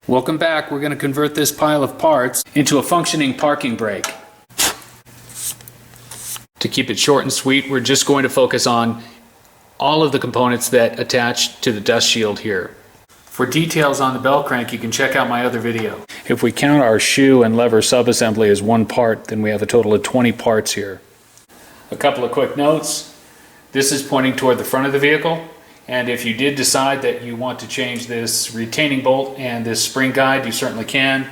Welcome back. We're going to convert this pile of parts into a functioning parking brake. To keep it short and sweet, we're just going to focus on all of the components that attach to the dust shield here. For details on the bell crank, you can check out my other video. If we count our shoe and lever subassembly as one part, then we have a total of 20 parts here. A couple of quick notes. This is pointing toward the front of the vehicle. And if you did decide that you want to change this retaining bolt and this spring guide, you certainly can.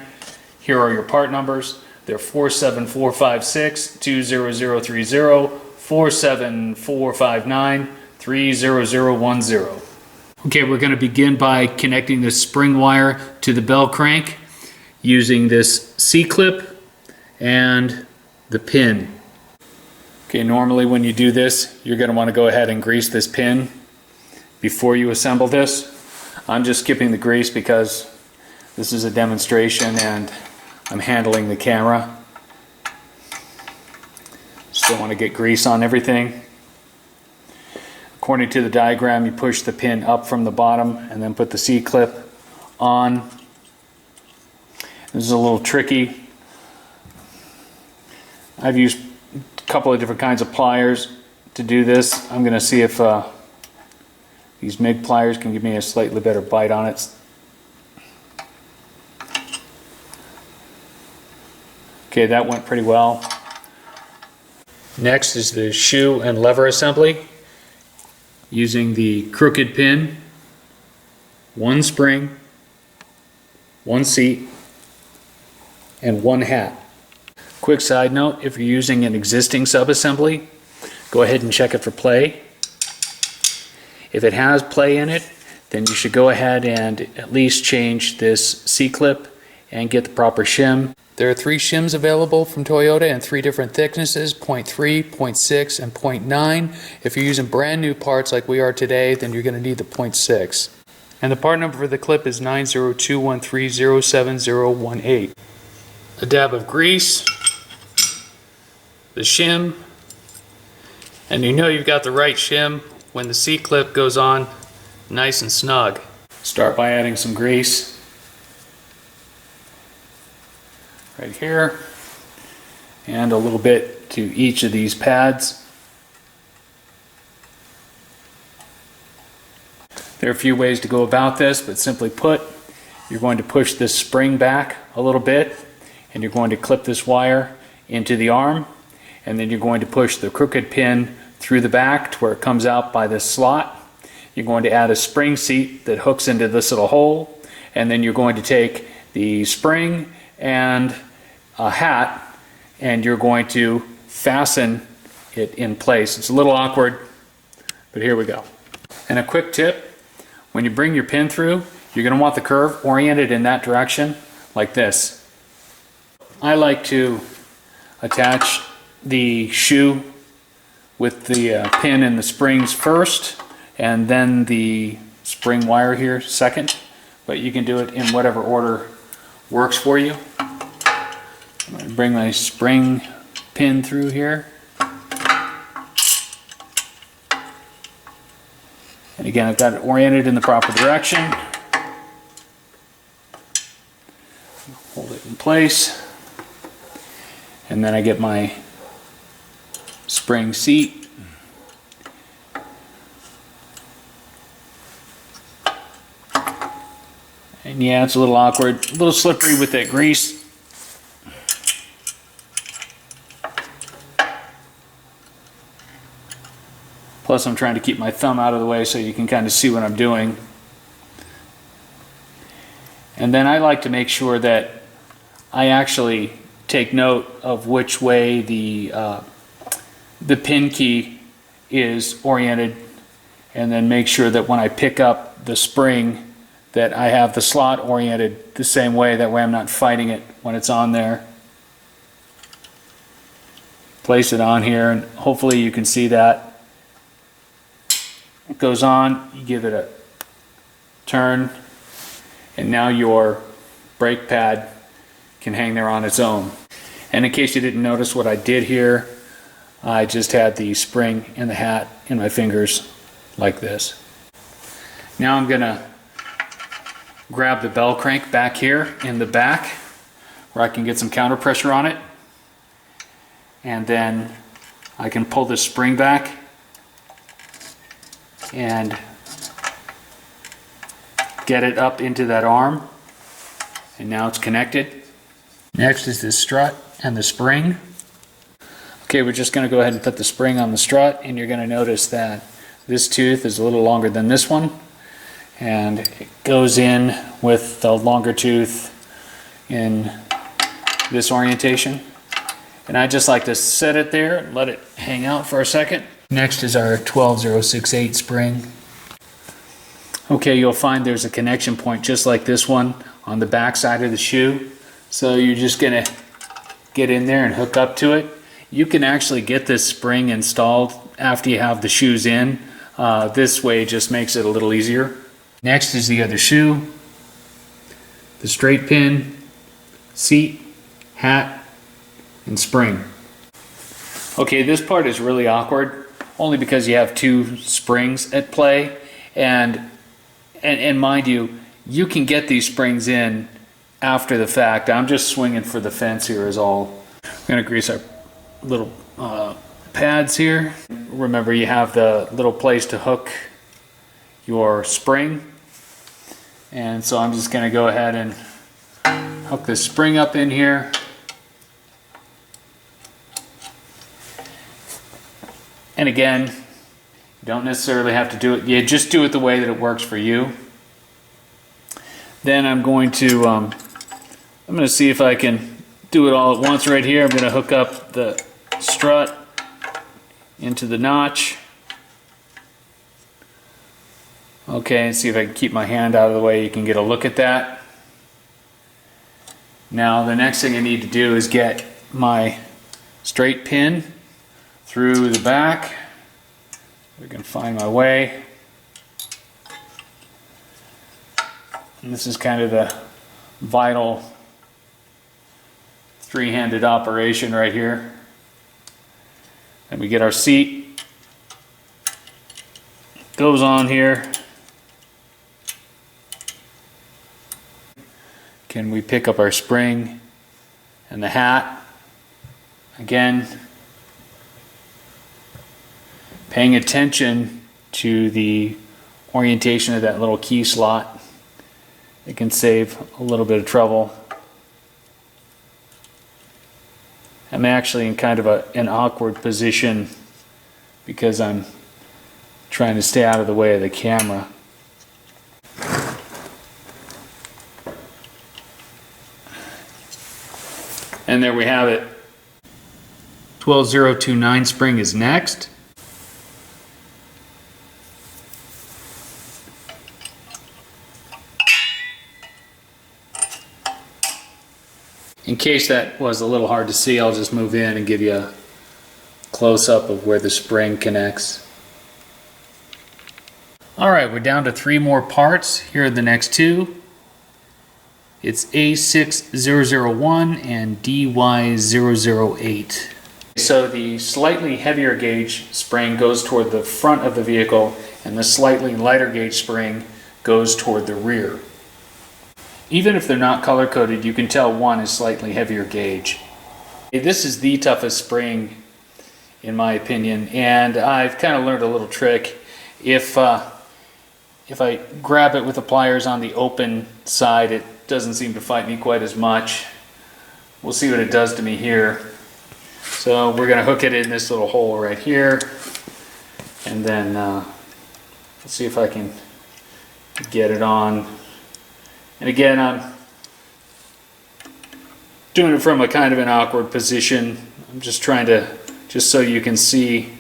Here are your part numbers. They're 47456 20030, 47459 30010. Okay, we're going to begin by connecting the spring wire to the bell crank using this C-clip and the pin. Okay, normally when you do this, you're going to want to go ahead and grease this pin before you assemble this. I'm just skipping the grease because this is a demonstration and I'm handling the camera. Still want to get grease on everything. According to the diagram, you push the pin up from the bottom and then put the C-clip on. This is a little tricky. I've used a couple of different kinds of pliers to do this. I'm going to see if these MIG pliers can give me a slightly better bite on it. Okay, that went pretty well. Next is the shoe and lever assembly. Using the crooked pin, one spring, one seat, and one hat. Quick side note, if you're using an existing subassembly, go ahead and check it for play. If it has play in it, then you should go ahead and at least change this C-clip and get the proper shim. There are 3 shims available from Toyota in 3 different thicknesses, 0.3, 0.6, and 0.9. If you're using brand new parts like we are today, then you're going to need the 0.6. And the part number for the clip is 90213070018. A dab of grease, the shim, and you know you've got the right shim when the C-clip goes on nice and snug. Start by adding some grease right here and a little bit to each of these pads. There are a few ways to go about this, but simply put, you're going to push this spring back a little bit and you're going to clip this wire into the arm, and then you're going to push the crooked pin through the back to where it comes out by this slot. You're going to add a spring seat that hooks into this little hole, and then you're going to take the spring and a hat and you're going to fasten it in place. It's a little awkward, but here we go. And a quick tip, when you bring your pin through, you're going to want the curve oriented in that direction like this. I like to attach the shoe with the pin and the springs first and then the spring wire here second, but you can do it in whatever order works for you. I'm going to bring my spring pin through here. And again, I've got it oriented in the proper direction. Hold it in place. And then I get my spring seat. And yeah, it's a little awkward, a little slippery with that grease. Plus I'm trying to keep my thumb out of the way so you can kind of see what I'm doing. And then I like to make sure that I actually take note of which way the pin key is oriented, and then make sure that when I pick up the spring that I have the slot oriented the same way. That way I'm not fighting it when it's on there. Place it on here and hopefully you can see that. It goes on, you give it a turn, and now your brake pad can hang there on its own. And in case you didn't notice what I did here, I just had the spring and the hat in my fingers like this. Now I'm going to grab the bell crank back here in the back where I can get some counter pressure on it, and then I can pull this spring back and get it up into that arm, and now it's connected. Next is the strut and the spring. Okay, we're just going to go ahead and put the spring on the strut, and you're going to notice that this tooth is a little longer than this one, and it goes in with the longer tooth in this orientation. And I just like to set it there and let it hang out for a second. Next is our 12068 spring. Okay, you'll find there's a connection point just like this one on the back side of the shoe. So you're just going to get in there and hook up to it. You can actually get this spring installed after you have the shoes in. This way just makes it a little easier. Next is the other shoe, the straight pin, seat, hat, and spring. Okay, this part is really awkward, only because you have two springs at play, and mind you, you can get these springs in after the fact. I'm just swinging for the fence here is all. I'm going to grease our little pads here. Remember, you have the little place to hook your spring, and so I'm just going to go ahead and hook the spring up in here. And again, you don't necessarily have to do it. You just do it the way that it works for you. Then I'm going to see if I can do it all at once right here. I'm going to hook up the strut into the notch. Okay, and see if I can keep my hand out of the way. You can get a look at that. Now the next thing I need to do is get my straight pin through the back. I can find my way. And this is kind of the vital three-handed operation right here. And we get our seat, goes on here. Can we pick up our spring and the hat? Again, paying attention to the orientation of that little key slot. It can save a little bit of trouble. I'm actually in kind of an awkward position because I'm trying to stay out of the way of the camera. And there we have it. 12029 spring is next. In case that was a little hard to see, I'll just move in and give you a close-up of where the spring connects. Alright, we're down to 3 more parts. Here are the next 2. It's A6001 and Dy008. So the slightly heavier gauge spring goes toward the front of the vehicle, and the slightly lighter gauge spring goes toward the rear. Even if they're not color-coded, you can tell one is slightly heavier gauge. This is the toughest spring, in my opinion, and I've kind of learned a little trick. If I grab it with the pliers on the open side, it doesn't seem to fight me quite as much. We'll see what it does to me here. So we're going to hook it in this little hole right here, and then let's see if I can get it on. And again, I'm doing it from a kind of an awkward position. I'm just trying to, just so you can see,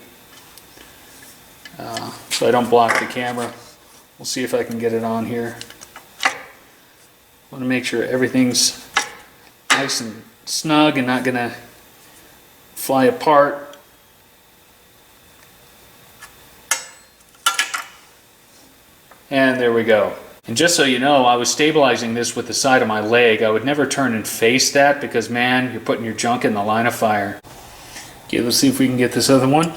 so I don't block the camera. We'll see if I can get it on here. I want to make sure everything's nice and snug and not going to fly apart. And there we go. And just so you know, I was stabilizing this with the side of my leg. I would never turn and face that because, man, you're putting your junk in the line of fire. Okay, let's see if we can get this other one.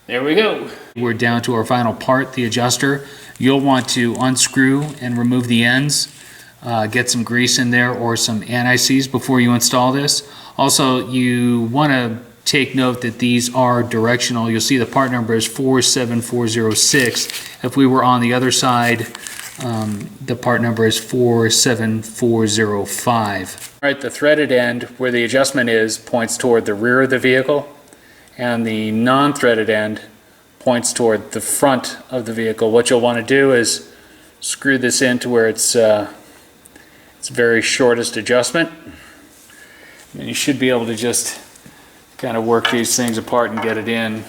There we go. We're down to our final part, the adjuster. You'll want to unscrew and remove the ends. Get some grease in there or some anti-seize before you install this. Also, you want to take note that these are directional. You'll see the part number is 47406. If we were on the other side, the part number is 47405. All right, the threaded end where the adjustment is points toward the rear of the vehicle, and the non-threaded end points toward the front of the vehicle. What you'll want to do is screw this in to where it's very shortest adjustment, and you should be able to just kind of work these things apart and get it in.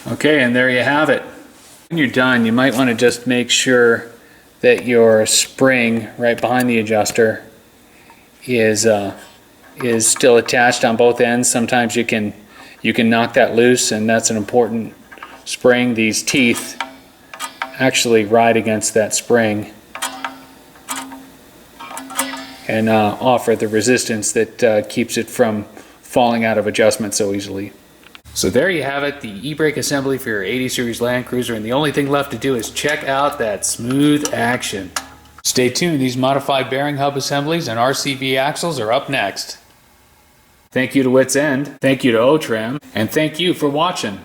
Okay, and there you have it. When you're done, you might want to just make sure that your spring right behind the adjuster is still attached on both ends. Sometimes you can knock that loose, and that's an important spring. These teeth actually ride against that spring and offer the resistance that keeps it from falling out of adjustment so easily. So there you have it, the e-brake assembly for your 80 series Land Cruiser, and the only thing left to do is check out that smooth action. Stay tuned, these modified bearing hub assemblies and RCV axles are up next. Thank you to Wits End, thank you to OTRAM, and thank you for watching.